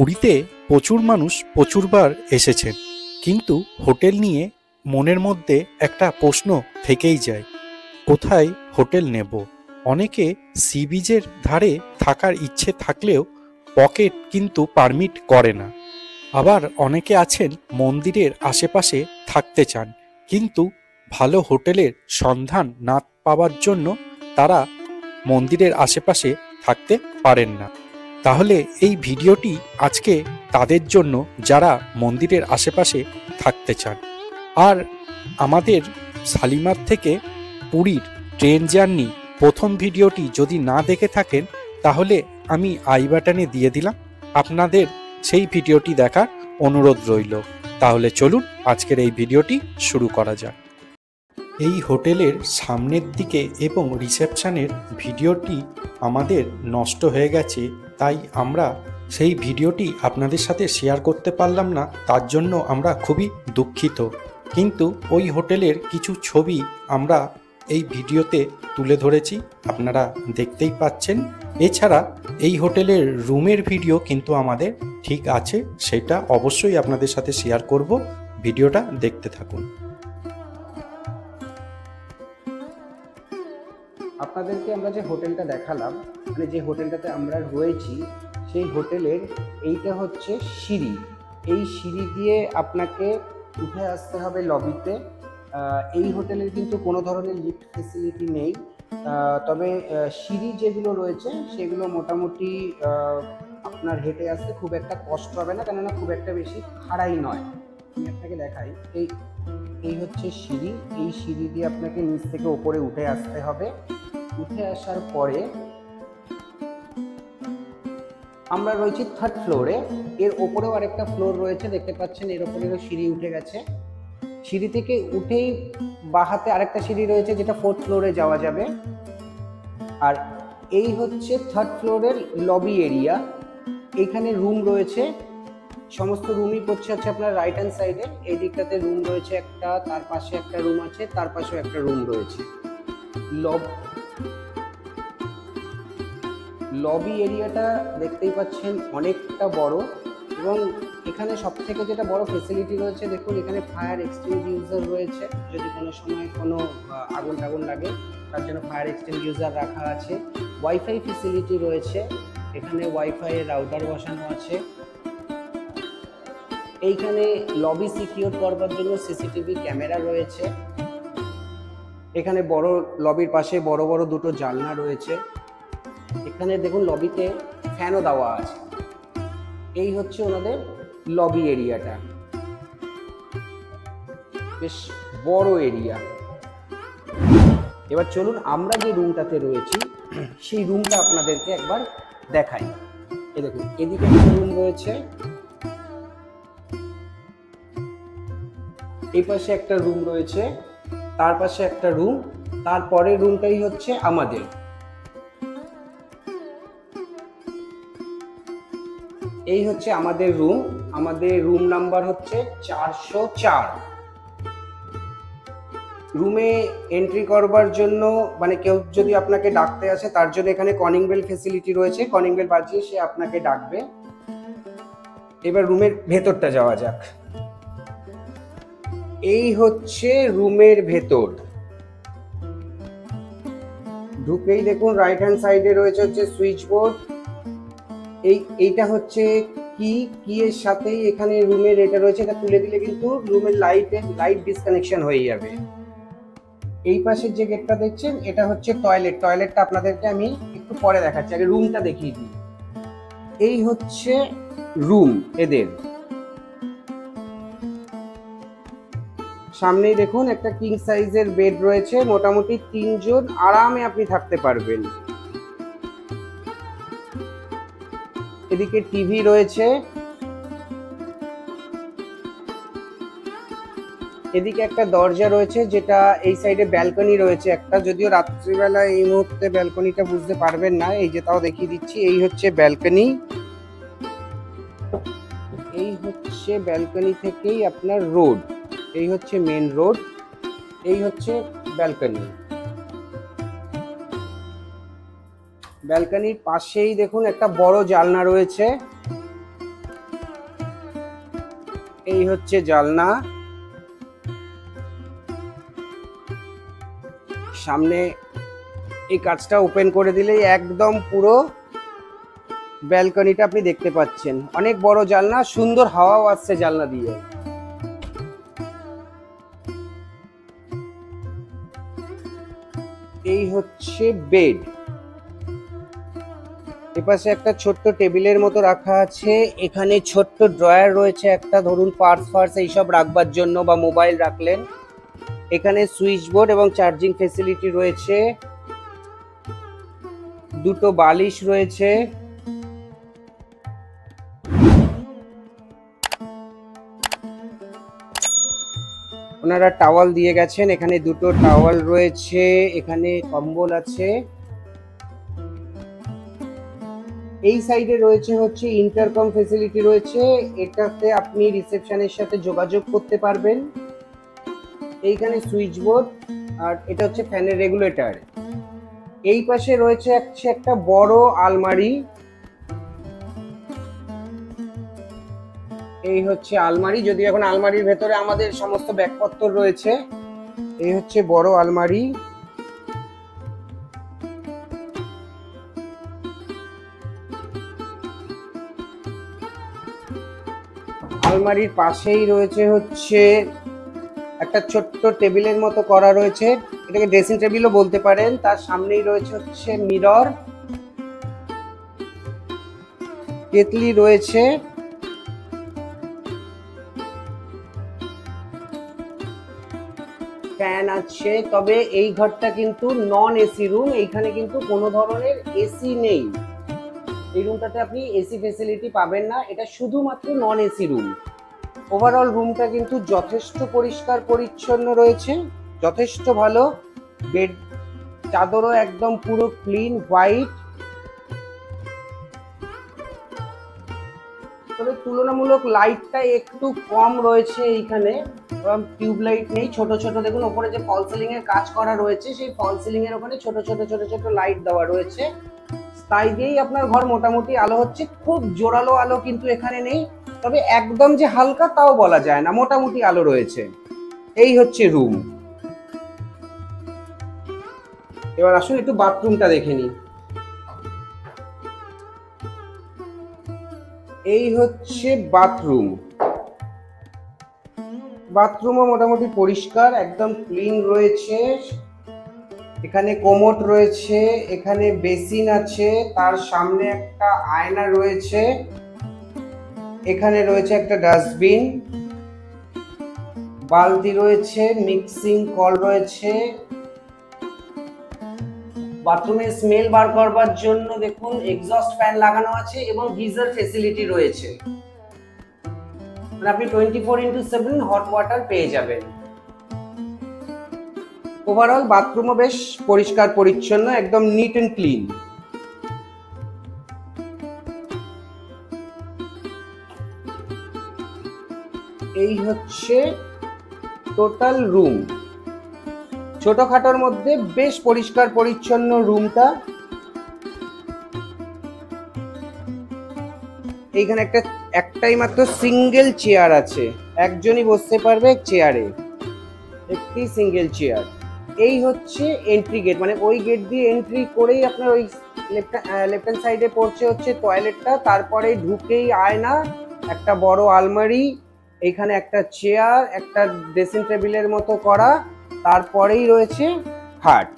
পুরীতে প্রচুর মানুষ প্রচুরবার এসেছেন, কিন্তু হোটেল নিয়ে মনের মধ্যে একটা প্রশ্ন থেকেই যায়, কোথায় হোটেল নেব। অনেকে সি বিচের ধারে থাকার ইচ্ছে থাকলেও পকেট কিন্তু পারমিট করে না। আবার অনেকে আছেন মন্দিরের আশেপাশে থাকতে চান, কিন্তু ভালো হোটেলের সন্ধান না পাওয়ার জন্য তারা মন্দিরের আশেপাশে থাকতে পারেন না। তাহলে এই ভিডিওটি আজকে তাদের জন্য যারা মন্দিরের আশেপাশে থাকতে চান। আর আমাদের শালিমার থেকে পুরীর ট্রেন জার্নি প্রথম ভিডিওটি যদি না দেখে থাকেন, তাহলে আমি আই বাটনে দিয়ে দিলাম, আপনাদের সেই ভিডিওটি দেখার অনুরোধ রইল। তাহলে চলুন আজকের এই ভিডিওটি শুরু করা যাক। এই হোটেলের সামনের দিকে এবং রিসেপশনের ভিডিওটি আমাদের নষ্ট হয়ে গেছে, তাই আমরা সেই ভিডিওটি আপনাদের সাথে শেয়ার করতে পারলাম না, তার জন্য আমরা খুবই দুঃখিত। কিন্তু ওই হোটেলের কিছু ছবি আমরা এই ভিডিওতে তুলে ধরেছি, আপনারা দেখতেই পাচ্ছেন। এছাড়া এই হোটেলের রুমের ভিডিও কিন্তু আমাদের ঠিক আছে, সেটা অবশ্যই আপনাদের সাথে শেয়ার করব। ভিডিওটা দেখতে থাকুন। আপনাদেরকে আমরা যে হোটেলটা দেখালাম, মানে যে হোটেলটাতে আমরা রয়েছি, সেই হোটেলের এইটা হচ্ছে সিঁড়ি। এই সিঁড়ি দিয়ে আপনাকে উঠে আসতে হবে লবিতে। এই হোটেলের কিন্তু কোনো ধরনের লিফট ফেসিলিটি নেই, তবে সিঁড়ি যেগুলো রয়েছে সেগুলো মোটামুটি আপনার হেঁটে আসতে খুব একটা কষ্ট হবে না, কেননা খুব একটা বেশি খাড়াই নয়। আমি আপনাকে দেখাই, এই হচ্ছে সিঁড়ি। এই সিঁড়ি দিয়ে আপনাকে নিচ থেকে ওপরে উঠে আসতে হবে। উঠে আসার পরে আমরা রয়েছি থার্ড ফ্লোরে। এর ওপরেও আরেকটা ফ্লোর রয়েছে, দেখতে পাচ্ছেন, এর ওপরেও সিঁড়ি উঠে গেছে। সিঁড়ি থেকে উঠেই বাহাতে আরেকটা সিঁড়ি রয়েছে, যেটা ফোর্থ ফ্লোরে যাওয়া যাবে। আর এই হচ্ছে থার্ড ফ্লোরের লবি এরিয়া। এইখানে রুম রয়েছে, সমস্ত রুমই পড়ছে হচ্ছে আপনার রাইট হ্যান্ড সাইডে। এই দিকটাতে রুম রয়েছে একটা, তার পাশে একটা রুম আছে, তার পাশেও একটা রুম রয়েছে। লবি এরিয়াটা দেখতেই পাচ্ছেন অনেকটা বড়, এবং এখানে সবথেকে যেটা বড় ফেসিলিটি রয়েছে, দেখুন এখানে ফায়ার এক্সটিংগুইশার রয়েছে। যদি কোনো সময় কোনো আগুন টাগুন লাগে, তার জন্য ফায়ার এক্সটিংগুইশার রাখা আছে। ওয়াইফাই ফেসিলিটি রয়েছে, এখানে ওয়াইফাই এর রাউটার বসানো আছে। এইখানে লবি সিকিউর করবার জন্য সিসিটিভি ক্যামেরা রয়েছে। এখানে বড় লবির পাশে বড় বড় দুটো জানলা রয়েছে। এখানে দেখুন লবিতে ফ্যানও দেওয়া আছে। এই হচ্ছে ওনাদের লবি এরিয়াটা, বেশ বড় এরিয়া। এবার চলুন আমরা যে রুমটাতে রয়েছি সেই রুমটা আপনাদেরকে একবার দেখাই। এই দেখুন, এদিকে একটা রুম রয়েছে, এই পাশে একটা রুম রয়েছে, তার পাশে একটা রুম, তারপরে রুমটাই হচ্ছে আমাদের। এই হচ্ছে আমাদের রুম। আমাদের রুম নাম্বার হচ্ছে 404। রুমে এন্ট্রি করবার জন্য, মানে কেউ যদি আপনাকে ডাকতে আসে, তার জন্য এখানে কলিং বেল ফেসিলিটি রয়েছে। কলিং বেল বাজিয়ে সে আপনাকে ডাকবে। এবার রুমের ভেতরটা যাওয়া যাক। এই হচ্ছে রুমের ভেতর। ঢুকেই দেখুন রাইট হ্যান্ড সাইডে রয়েছে হচ্ছে সুইচ বোর্ড। এইটা হচ্ছে কি এর সাথেই এখানে রুমের এটা রয়েছে, এটা তুলে দিলে কিন্তু রুমের লাইট ডিসকানেকশন হয়ে যাবে। এই পাশের যে গেটটা দেখছেন, এটা হচ্ছে টয়লেট। টয়লেটটা আপনাদেরকে আমি একটু পরে দেখাচ্ছি, আগে রুমটা দেখিয়ে দিই। এই হচ্ছে রুম এদের। সামনেই দেখুন একটা কিং সাইজের বেড রয়েছে, মোটামুটি 3 জন আরামে আপনি থাকতে পারবেন। এদিকে টিভি রয়েছে, এদিকে একটা দরজা রয়েছে, যেটা এই সাইডে ব্যালকনি রয়েছে একটা, যদিও রাত্রিবেলা এই মুহূর্তে ব্যালকনিটা বুঝতে পারবেন না। এই যে তাও দেখিয়ে দিচ্ছি, এই হচ্ছে ব্যালকনি। এই হচ্ছে ব্যালকনি থেকেই আপনার রোড, এই হচ্ছে মেন রোড, এই হচ্ছে ব্যালকনি। ব্যালকনির পাশেই দেখুন একটা বড় জানলা রয়েছে। এই হচ্ছে জানলা, সামনে এই কাঁচটা ওপেন করে দিলেই একদম পুরো ব্যালকনিটা আপনি দেখতে পাচ্ছেন। অনেক বড় জানলা, সুন্দর হাওয়াও আসছে জানলা দিয়ে। এই হচ্ছে বেড, এপাশে একটা ছোট্ট টেবিলের মতো রাখা আছে, এখানে ছোট্ট ড্রয়ার রয়েছে একটা, ধরুন পার্স ফার্স এইসব রাখবার জন্য বা মোবাইল রাখলেন। এখানে সুইচ বোর্ড এবং চার্জিং ফেসিলিটি রয়েছে, দুটো বালিশ রয়েছে। ওনারা টাওয়াল দিয়ে গেছেন, এখানে দুটো টাওয়াল রয়েছে, এখানে কম্বল আছে। এই সাইডে রয়েছে হচ্ছে ইন্টারকম ফেসিলিটি রয়েছে, এটাতে আপনি রিসেপশনের সাথে যোগাযোগ করতে পারবেন। এইখানে সুইচ বোর্ড, আর এটা হচ্ছে ফ্যানের রেগুলেটর। এই পাশে রয়েছে একটা বড় আলমারি, এই হচ্ছে আলমারি, যদি এখন আলমারির ভেতরে আমাদের সমস্ত ব্যাগপত্র রয়েছে। এই হচ্ছে বড় আলমারি। আলমারির পাশেই রয়েছে হচ্ছে একটা ছোট্ট টেবিলের মতো করা রয়েছে, এটাকে ড্রেসিং টেবিলও বলতে পারেন। তার সামনেই রয়েছে হচ্ছে মিরর, কেতলি রয়েছে, ফ্যান আছে। তবে এই ঘরটা কিন্তু নন এসি রুম, এইখানে কিন্তু কোনো ধরনের এসি নেই। এই রুমটাতে আপনি এসি ফেসিলিটি পাবেন না, এটা শুধুমাত্র নন এসি রুম। ওভারঅল রুমটা কিন্তু যথেষ্ট পরিষ্কার পরিচ্ছন্ন রয়েছে, যথেষ্ট ভালো। বেড চাদরও একদম পুরো ক্লিন হোয়াইট। তবে তুলনামূলক লাইটটা একটু কম রয়েছে এইখানে, টিউব লাইট নেই, ছোট ছোট দেখুন ওপরে যে ফল সিলিং এর কাজ করা রয়েছে, সেই ফল সিলিং এর ওখানে ছোট ছোট ছোট ছোট লাইট দেওয়া রয়েছে, তাই দিয়েই আপনার ঘর মোটামুটি আলো হচ্ছে। খুব জোরালো আলো কিন্তু এখানে নেই, তবে একদম যে হালকা তাও বলা যায় না, মোটামুটি আলো রয়েছে। এই হচ্ছে রুম। এবার আসুন একটু বাথরুমটা দেখে নিই। এই হচ্ছে বাথরুম, বাথরুমও মোটামুটি পরিষ্কার, একদম ক্লিন রয়েছে। এখানে কোমোড রয়েছে, এখানে বেসিন আছে, তার সামনে একটা আয়না রয়েছে, এখানে রয়েছে একটা ডাস্টবিন, বালতি রয়েছে, মিক্সিং কল রয়েছে। বাথরুমে স্মেল বার করবার জন্য দেখুন এক্সস্ট ফ্যান লাগানো আছে এবং গিজার ফেসিলিটি রয়েছে, মানে আপনি 24/7 হট ওয়াটার পেয়ে যাবেন। ওভারঅল বাথরুমও বেশ পরিষ্কার পরিচ্ছন্ন, একদম নিট এন্ড ক্লিন। এই হচ্ছে টোটাল রুম, ছোটখাটোর মধ্যে বেশ পরিষ্কার পরিচ্ছন্ন রুমটা। এইখানে একটাই মাত্র সিঙ্গেল চেয়ার আছে, একজনই বসতে পারবে চেয়ারে, একটি সিঙ্গেল চেয়ার। এই হচ্ছে এন্ট্রি গেট, মানে ওই গেট দিয়ে এন্ট্রি করেই আপনার ওই লেফট হ্যান্ড সাইডে পড়ছে হচ্ছে টয়লেটটা, তারপরে ঢুকেই আয়না, একটা বড় আলমারি, এইখানে একটা চেয়ার, একটা ড্রেসিং টেবিলের মতো করা, তারপরেই রয়েছে খাট।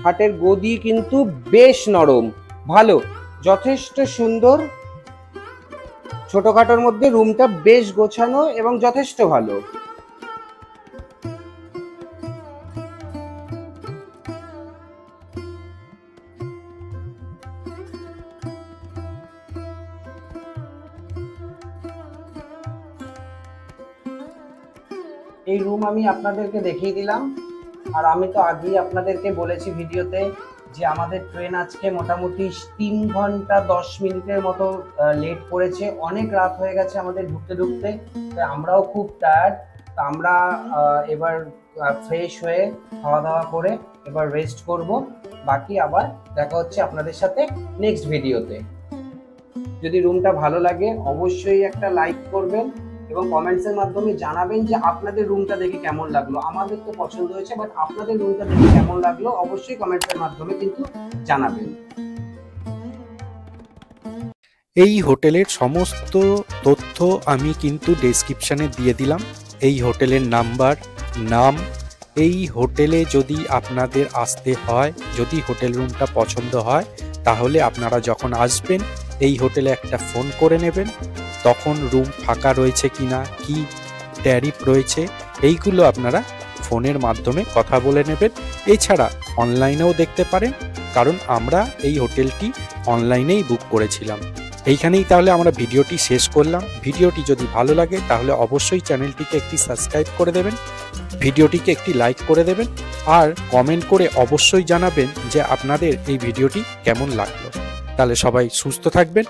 খাটের গদি কিন্তু বেশ নরম, ভালো, যথেষ্ট সুন্দর। ছোটখাটোর মধ্যে রুমটা বেশ গোছানো এবং যথেষ্ট ভালো। এই রুম আমি আপনাদেরকে দেখিয়ে দিলাম, আর আমি তো আগেই আপনাদেরকে বলেছি ভিডিওতে যে আমাদের ট্রেন আজকে মোটামুটি 3 ঘন্টা 10 মিনিটের মতো লেট করেছে, অনেক রাত হয়ে গেছে আমাদের ঢুকতে ঢুকতে, আমরাও খুব টায়ার্ড। আমরা এবার ফ্রেশ হয়ে খাওয়া দাওয়া করে এবার রেস্ট করব, বাকি আবার দেখা হচ্ছে আপনাদের সাথে নেক্সট ভিডিওতে। যদি রুমটা ভালো লাগে অবশ্যই একটা লাইক করবেন এবং কমেন্টসের মাধ্যমে জানাবেন যে আপনাদের রুমটা দেখে কেমন লাগলো। আমাদের তো পছন্দ হয়েছে, বাট আপনাদের রুমটা দেখে কেমন লাগলো অবশ্যই কমেন্টসের মাধ্যমে কিন্তু জানাবেন। এই হোটেলের সমস্ত তথ্য আমি কিন্তু ডেসক্রিপশানে দিয়ে দিলাম। এই হোটেলের নাম্বার, নাম। এই হোটেলে যদি আপনাদের আসতে হয়, যদি হোটেল রুমটা পছন্দ হয়, তাহলে আপনারা যখন আসবেন এই হোটেলে একটা ফোন করে নেবেন। তখন রুম ফাঁকা রয়েছে কিনা, কি ট্যারিফ রয়েছে, এইগুলো আপনারা ফোনের মাধ্যমে কথা বলে নেবেন। এছাড়া অনলাইনেও দেখতে পারেন, কারণ আমরা এই হোটেলটি অনলাইনেই বুক করেছিলাম। এইখানেই তাহলে আমরা ভিডিওটি শেষ করলাম। ভিডিওটি যদি ভালো লাগে তাহলে অবশ্যই চ্যানেলটিকে একটি সাবস্ক্রাইব করে দেবেন, ভিডিওটিকে একটি লাইক করে দেবেন, আর কমেন্ট করে অবশ্যই জানাবেন যে আপনাদের এই ভিডিওটি কেমন লাগলো। তাহলে সবাই সুস্থ থাকবেন।